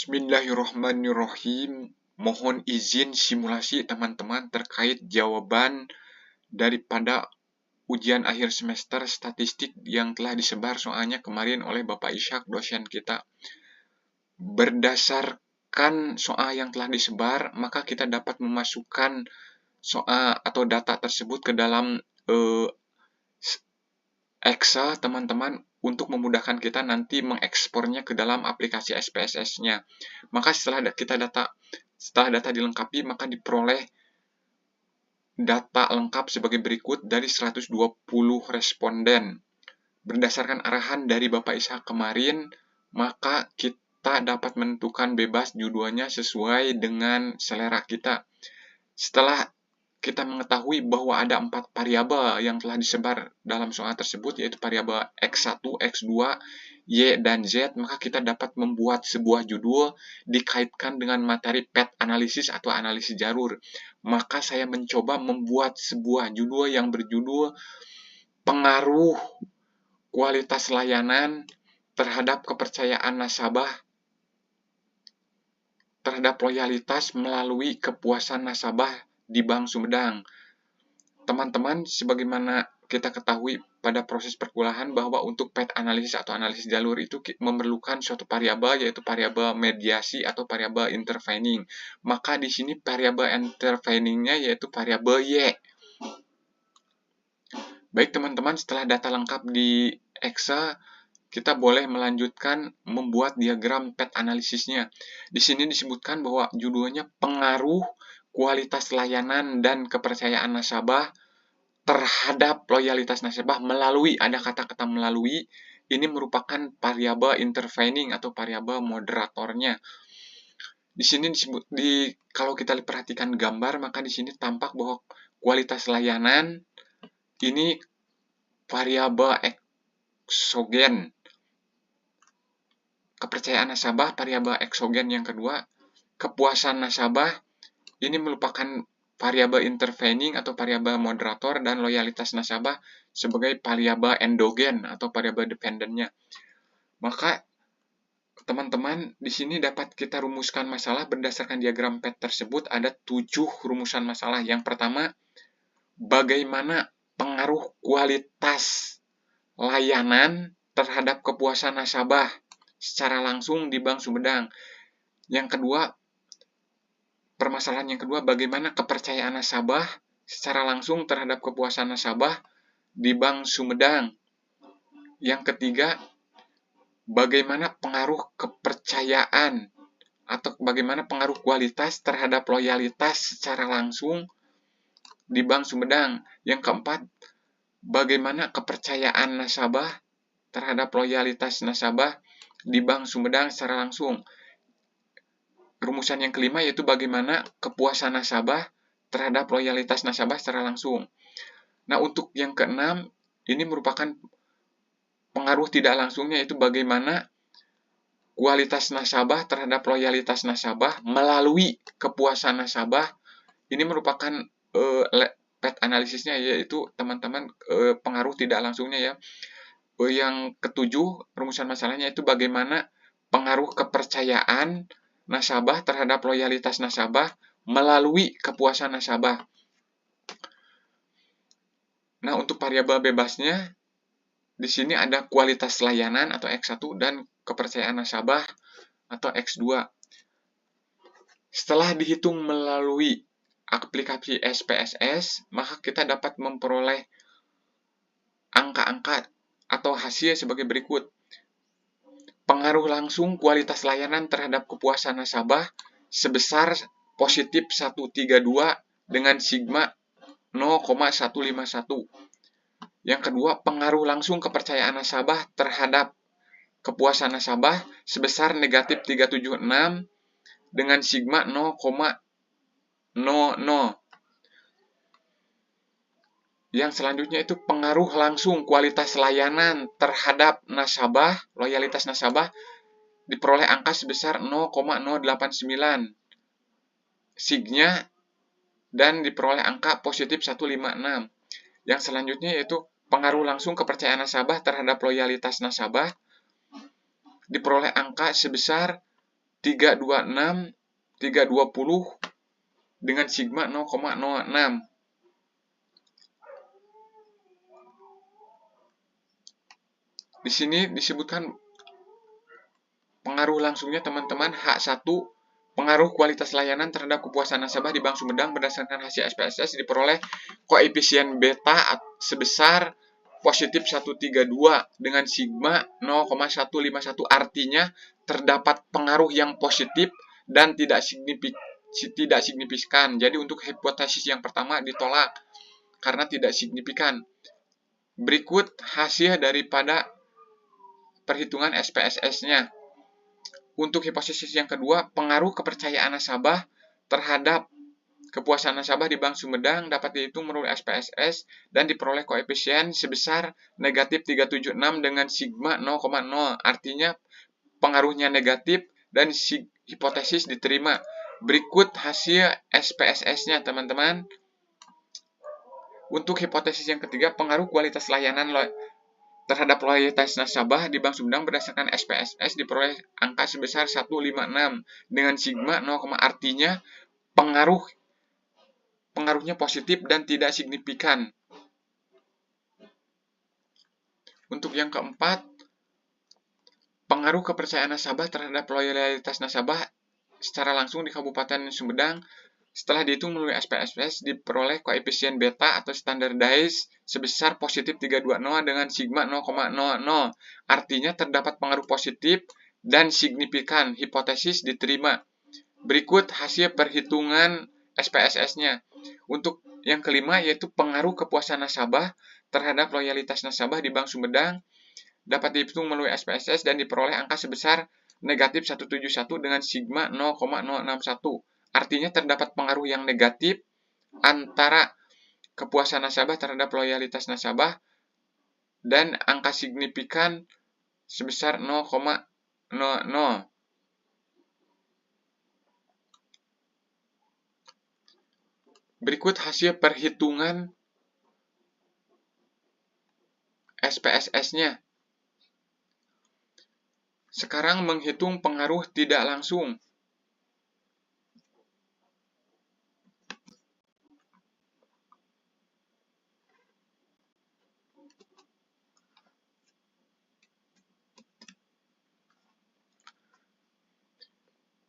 Bismillahirrohmanirrohim. Mohon izin simulasi teman-teman terkait jawaban daripada ujian akhir semester statistik yang telah disebar soalnya kemarin oleh Bapak Ishak, dosen kita. Berdasarkan soal yang telah disebar, maka kita dapat memasukkan soal atau data tersebut ke dalam Excel, teman-teman, untuk memudahkan kita nanti mengekspornya ke dalam aplikasi SPSS-nya. Maka setelah data dilengkapi, maka diperoleh data lengkap sebagai berikut dari 120 responden. Berdasarkan arahan dari Bapak Ishak kemarin, maka kita dapat menentukan bebas judulnya sesuai dengan selera kita. Setelah kita mengetahui bahwa ada 4 variabel yang telah disebar dalam soal tersebut, yaitu variabel X1, X2, Y, dan Z, maka kita dapat membuat sebuah judul dikaitkan dengan materi PET analisis atau analisis jalur. Maka saya mencoba membuat sebuah judul yang berjudul pengaruh kualitas layanan terhadap kepercayaan nasabah terhadap loyalitas melalui kepuasan nasabah di Bank Sumedang. Teman-teman, sebagaimana kita ketahui pada proses perkuliahan bahwa untuk PET analisis atau analisis jalur itu memerlukan suatu variabel, yaitu variabel mediasi atau variabel intervening. Maka di sini variabel interveningnya yaitu variabel Y. Baik teman-teman, setelah data lengkap di Excel, kita boleh melanjutkan membuat diagram PET analisisnya. Di sini disebutkan bahwa judulnya pengaruh kualitas layanan dan kepercayaan nasabah terhadap loyalitas nasabah melalui, ada kata-kata melalui, ini merupakan variabel intervening atau variabel moderatornya. Di sini kalau kita perhatikan gambar, maka di sini tampak bahwa kualitas layanan ini variabel eksogen. Kepercayaan nasabah variabel eksogen yang kedua. Kepuasan nasabah ini merupakan variabel intervening atau variabel moderator, dan loyalitas nasabah sebagai variabel endogen atau variabel dependennya. Maka teman-teman, di sini dapat kita rumuskan masalah berdasarkan diagram PET tersebut. Ada 7 rumusan masalah. Yang pertama, bagaimana pengaruh kualitas layanan terhadap kepuasan nasabah secara langsung di Bank Sumedang. Yang kedua, permasalahan yang kedua, bagaimana kepercayaan nasabah secara langsung terhadap kepuasan nasabah di Bank Sumedang. Yang ketiga, bagaimana pengaruh kepercayaan atau bagaimana pengaruh kualitas terhadap loyalitas secara langsung di Bank Sumedang. Yang keempat, bagaimana kepercayaan nasabah terhadap loyalitas nasabah di Bank Sumedang secara langsung. Rumusan yang kelima yaitu bagaimana kepuasan nasabah terhadap loyalitas nasabah secara langsung. Nah, untuk yang keenam, ini merupakan pengaruh tidak langsungnya, yaitu bagaimana kualitas nasabah terhadap loyalitas nasabah melalui kepuasan nasabah. Ini merupakan PET analisisnya, yaitu teman-teman pengaruh tidak langsungnya ya. Yang ketujuh, rumusan masalahnya itu bagaimana pengaruh kepercayaan nasabah terhadap loyalitas nasabah melalui kepuasan nasabah. Nah, untuk variabel bebasnya, di sini ada kualitas layanan atau X1 dan kepercayaan nasabah atau X2. Setelah dihitung melalui aplikasi SPSS, maka kita dapat memperoleh angka-angka atau hasil sebagai berikut. Pengaruh langsung kualitas layanan terhadap kepuasan nasabah sebesar positif 132 dengan sigma 0,151. Yang kedua, pengaruh langsung kepercayaan nasabah terhadap kepuasan nasabah sebesar negatif 376 dengan sigma 0,00. Yang selanjutnya itu pengaruh langsung kualitas layanan terhadap nasabah, loyalitas nasabah, diperoleh angka sebesar 0,089 signya dan diperoleh angka positif 156. Yang selanjutnya yaitu pengaruh langsung kepercayaan nasabah terhadap loyalitas nasabah, diperoleh angka sebesar 326, 320 dengan sigma 0,06. Di sini disebutkan pengaruh langsungnya teman-teman. H1, pengaruh kualitas layanan terhadap kepuasan nasabah di Bank Sumedang berdasarkan hasil SPSS diperoleh koefisien beta sebesar positif 132 dengan sigma 0,151. Artinya terdapat pengaruh yang positif dan tidak signifikan. Jadi untuk hipotesis yang pertama ditolak karena tidak signifikan. Berikut hasil daripada perhitungan SPSS-nya. Untuk hipotesis yang kedua, pengaruh kepercayaan nasabah terhadap kepuasan nasabah di Bank Sumedang dapat dihitung melalui SPSS dan diperoleh koefisien sebesar negatif 376 dengan sigma 0,0. Artinya pengaruhnya negatif dan hipotesis diterima. Berikut hasil SPSS-nya teman-teman. Untuk hipotesis yang ketiga, pengaruh kualitas layanan terhadap loyalitas nasabah di Bank Sumedang berdasarkan SPSS diperoleh angka sebesar 156 dengan sigma 0, artinya pengaruhnya positif dan tidak signifikan. Untuk yang keempat, pengaruh kepercayaan nasabah terhadap loyalitas nasabah secara langsung di Kabupaten Sumedang setelah dihitung melalui SPSS diperoleh koefisien beta atau standardized sebesar positif 320 dengan sigma 0,00. Artinya terdapat pengaruh positif dan signifikan. Hipotesis diterima. Berikut hasil perhitungan SPSS-nya. Untuk yang kelima yaitu pengaruh kepuasan nasabah terhadap loyalitas nasabah di Bank Sumedang dapat dihitung melalui SPSS dan diperoleh angka sebesar negatif 171 dengan sigma 0,061. Artinya terdapat pengaruh yang negatif antara kepuasan nasabah terhadap loyalitas nasabah dan angka signifikan sebesar 0,00. Berikut hasil perhitungan SPSS-nya. Sekarang menghitung pengaruh tidak langsung.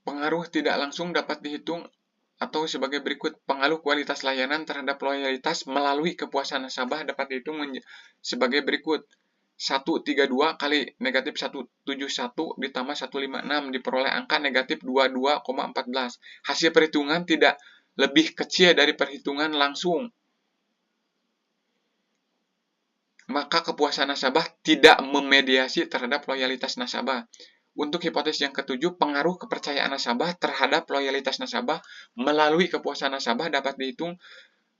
Pengaruh tidak langsung dapat dihitung atau sebagai berikut. Pengaruh kualitas layanan terhadap loyalitas melalui kepuasan nasabah dapat dihitung sebagai berikut. 132 kali negatif 171 ditambah 156 diperoleh angka negatif 22,14. Hasil perhitungan tidak lebih kecil dari perhitungan langsung. Maka kepuasan nasabah tidak memediasi terhadap loyalitas nasabah. Untuk hipotesis yang ketujuh, pengaruh kepercayaan nasabah terhadap loyalitas nasabah melalui kepuasan nasabah dapat dihitung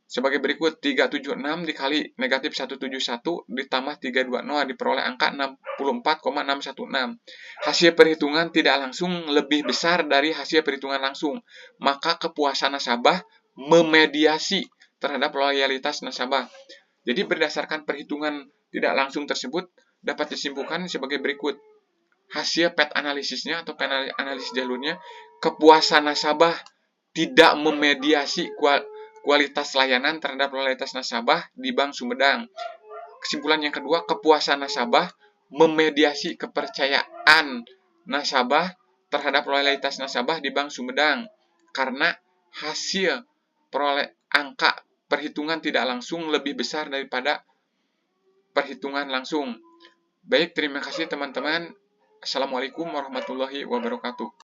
sebagai berikut. 376 dikali negatif 171 ditambah 320 diperoleh angka 64,616. Hasil perhitungan tidak langsung lebih besar dari hasil perhitungan langsung. Maka kepuasan nasabah memediasi terhadap loyalitas nasabah. Jadi berdasarkan perhitungan tidak langsung tersebut dapat disimpulkan sebagai berikut. Hasil PET analisisnya atau PET analisis jalurnya, kepuasan nasabah tidak memediasi kualitas layanan terhadap loyalitas nasabah di Bank Sumedang. Kesimpulan yang kedua, kepuasan nasabah memediasi kepercayaan nasabah terhadap loyalitas nasabah di Bank Sumedang karena hasil angka perhitungan tidak langsung lebih besar daripada perhitungan langsung. Baik, terima kasih teman-teman. Assalamualaikum warahmatullahi wabarakatuh.